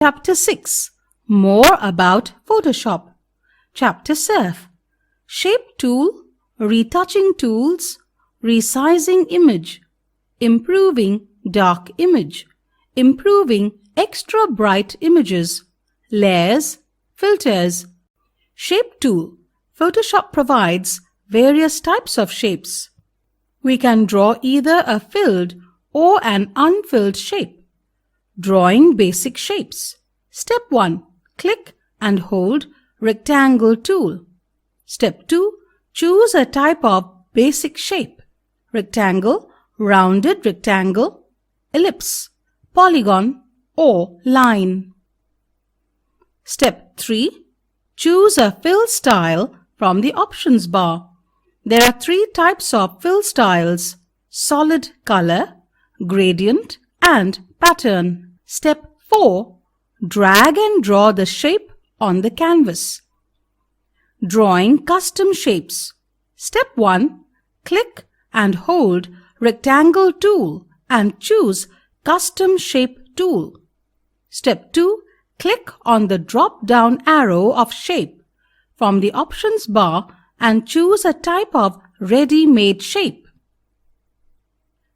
Chapter 6. More about Photoshop. Chapter 7. Shape tool, retouching tools, resizing image, improving dark image, improving extra bright images, layers, filters. Shape tool. Photoshop provides various types of shapes. We can draw either a filled or an unfilled shape. Drawing basic shapes. Step 1. Click and hold rectangle tool. Step 2. Choose a type of basic shape. Rectangle, rounded rectangle, ellipse, polygon or line. Step 3. Choose a fill style from the options bar. There are 3 types of fill styles: solid color, gradient and pattern. Step 4. Drag and draw the shape on the canvas. Drawing custom shapes. Step 1. Click and hold rectangle tool and choose custom shape tool. Step 2. Click on the drop-down arrow of shape from the options bar and choose a type of ready-made shape.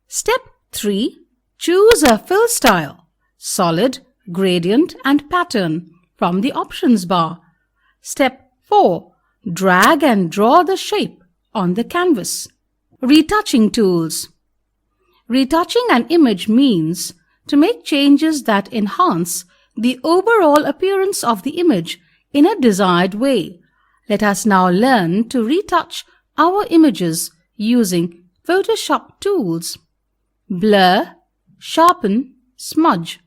Step 3. Choose a fill style: solid, gradient and pattern from the options bar. Step 4. Drag and draw the shape on the canvas. Retouching tools. Retouching an image means to make changes that enhance the overall appearance of the image in a desired way. Let us now learn to retouch our images using Photoshop tools. Blur, sharpen, smudge.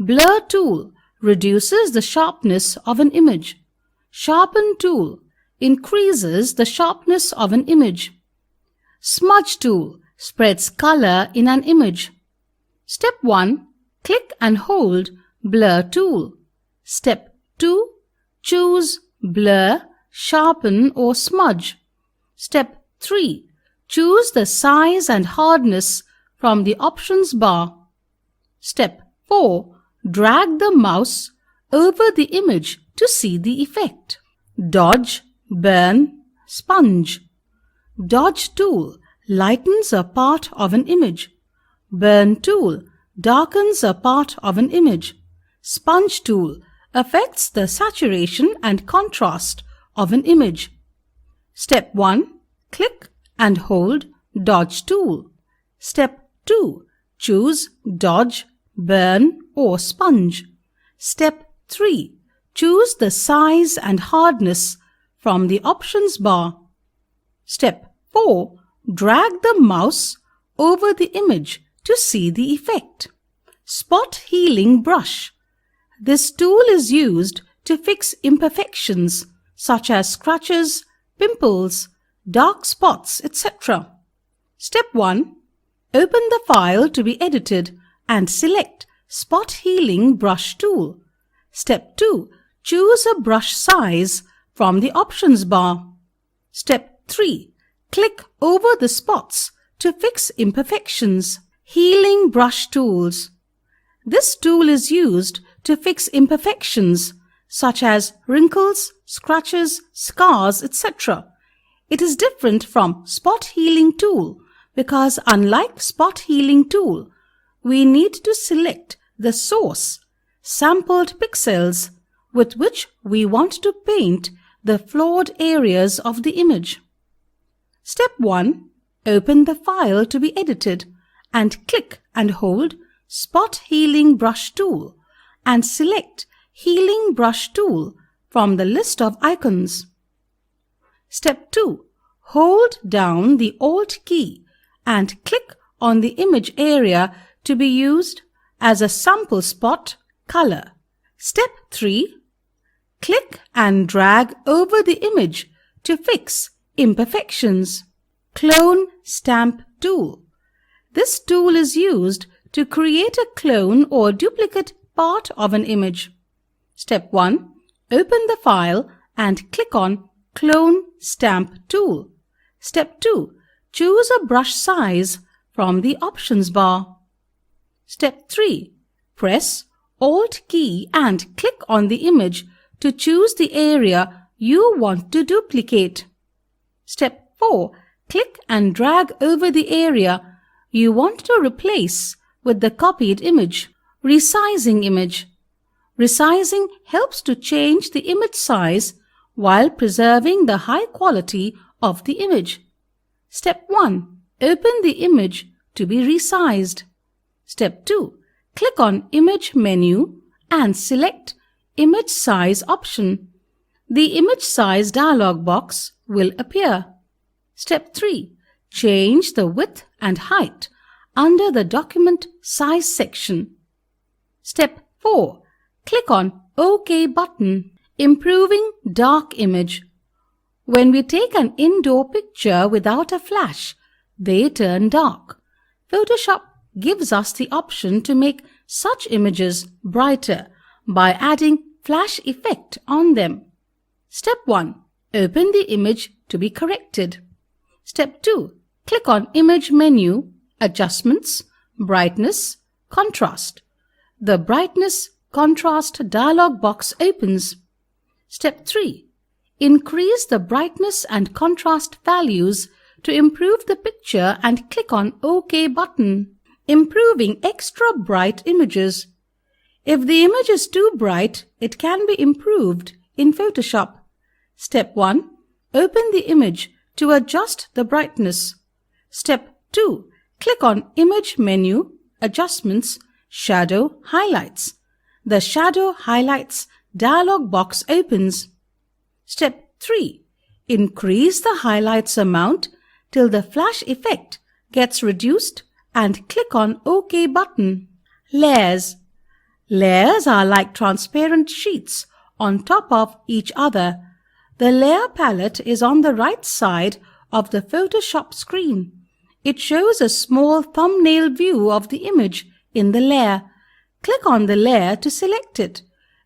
Blur tool reduces the sharpness of an image. Sharpen tool increases the sharpness of an image. Smudge tool spreads color in an image. Step 1. Click and hold blur tool. Step 2. Choose blur, sharpen or smudge. Step 3. Choose the size and hardness from the options bar. Step 4. Drag the mouse over the image to see the effect. Dodge, burn, sponge. Dodge tool lightens a part of an image. Burn tool darkens a part of an image. Sponge tool affects the saturation and contrast of an image. Step 1. Click and hold dodge tool. Step 2. Choose dodge, burn or sponge. Step 3. Choose the size and hardness from the options bar. Step 4. Drag the mouse over the image to see the effect. Spot healing brush. This tool is used to fix imperfections such as scratches, pimples, dark spots, etc. Step 1. Open the file to be edited and select Spot Healing Brush tool. Step 2. Choose a brush size from the options bar. Step 3. Click over the spots to fix imperfections. Healing brush tools. This tool is used to fix imperfections such as wrinkles, scratches, scars, etc. It is different from Spot Healing tool because unlike Spot Healing tool, we need to select the source, sampled pixels, with which we want to paint the flawed areas of the image. Step 1. Open the file to be edited and click and hold Spot Healing Brush tool and select Healing Brush tool from the list of icons. Step 2. Hold down the Alt key and click on the image area to be used as a sample spot color. Step 3. Click and drag over the image to fix imperfections. Clone Stamp tool. This tool is used to create a clone or duplicate part of an image. Step 1. Open the file and click on Clone Stamp tool. Step 2. Choose a brush size from the options bar. Step 3. Press Alt key and click on the image to choose the area you want to duplicate. Step 4. Click and drag over the area you want to replace with the copied image. Resizing image. Resizing helps to change the image size while preserving the high quality of the image. Step 1. Open the image to be resized. Step 2. Click on Image menu and select Image Size option. The Image Size dialog box will appear. Step 3. Change the width and height under the Document Size section. Step 4. Click on OK button. Improving dark image. When we take an indoor picture without a flash, they turn dark. Photoshop gives us the option to make such images brighter by adding flash effect on them. Step 1. Open the image to be corrected. Step 2. Click on Image menu, Adjustments, Brightness, Contrast. The Brightness Contrast dialog box opens. Step 3. Increase the brightness and contrast values to improve the picture and click on OK button. Improving extra bright images. If the image is too bright, it can be improved in Photoshop. Step 1. Open the image to adjust the brightness. Step 2. Click on Image menu, Adjustments, Shadow Highlights. The Shadow Highlights dialog box opens. Step 3. Increase the highlights amount till the flash effect gets reduced and click on OK button. Layers. Layers are like transparent sheets on top of each other. The layer palette is on the right side of the Photoshop screen. It shows a small thumbnail view of the image in the layer. Click on the layer to select it.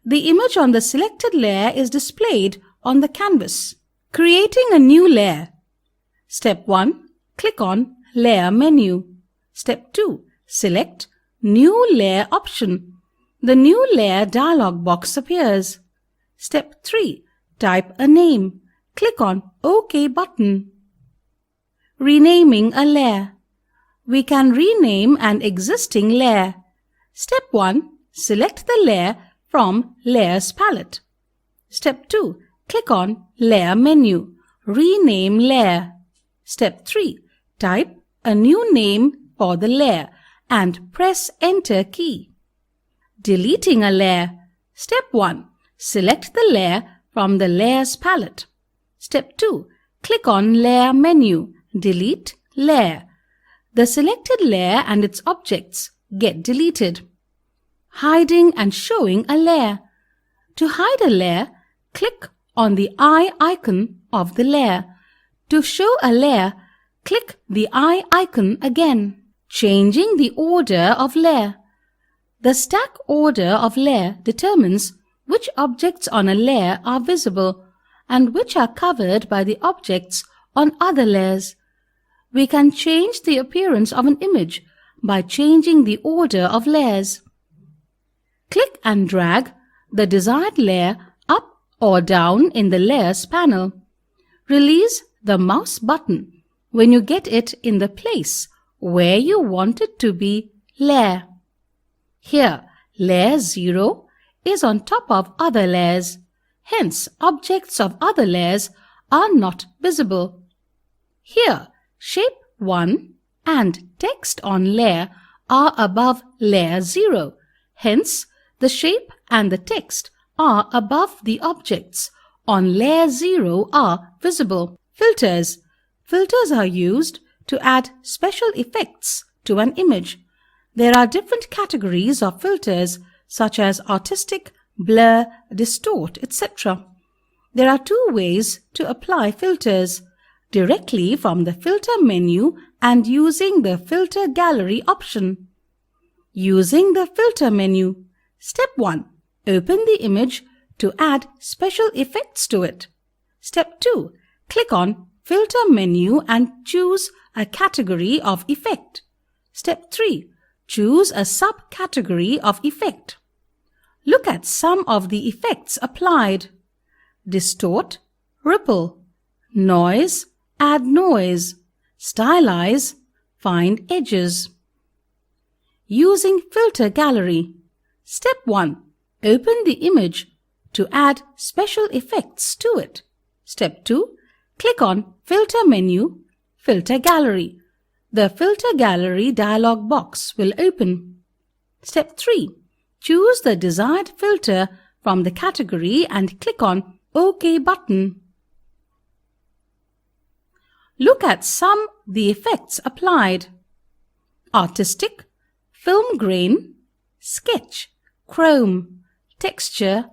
The image on the selected layer is displayed on the canvas. Creating a new layer. Step 1. Click on Layer menu. Step 2. Select New Layer option. The New Layer dialog box appears. Step 3. Type a name. Click on OK button. Renaming a layer. We can rename an existing layer. Step 1. Select the layer from Layers palette. Step 2. Click on Layer menu. Rename layer. Step 3. Type a new name for the layer and press Enter key. Deleting a layer. Step 1. Select the layer from the Layers palette. Step 2. Click on Layer menu. Delete layer. The selected layer and its objects get deleted. Hiding and showing a layer. To hide a layer, click on the eye icon of the layer. To show a layer, click the eye icon again. Changing the order of layer. The stack order of layer determines which objects on a layer are visible and which are covered by the objects on other layers. We can change the appearance of an image by changing the order of layers. Click and drag the desired layer up or down in the Layers panel. Release the mouse button when you get it in the place where you want it to be layer. Here, layer 0 is on top of other layers. Hence, objects of other layers are not visible. Here, shape 1 and text on layer are above layer 0. Hence, the shape and the text are above the objects on layer 0 are visible. Filters. Filters are used to add special effects to an image. There are different categories of filters such as artistic, blur, distort, etc. There are two ways to apply filters: directly from the filter menu and using the filter gallery option. Using the filter menu. Step 1. Open the image to add special effects to it. Step 2. Click on Filter menu and choose a category of effect. Step 3. Choose a subcategory of effect. Look at some of the effects applied. Distort, ripple, noise, add noise, stylize, find edges. Using filter gallery. Step 1. Open the image to add special effects to it. Step 2. Click on Filter menu, Filter Gallery. The Filter Gallery dialog box will open. Step 3. Choose the desired filter from the category and click on OK button. Look at some the effects applied. Artistic, film grain, sketch, chrome, texture,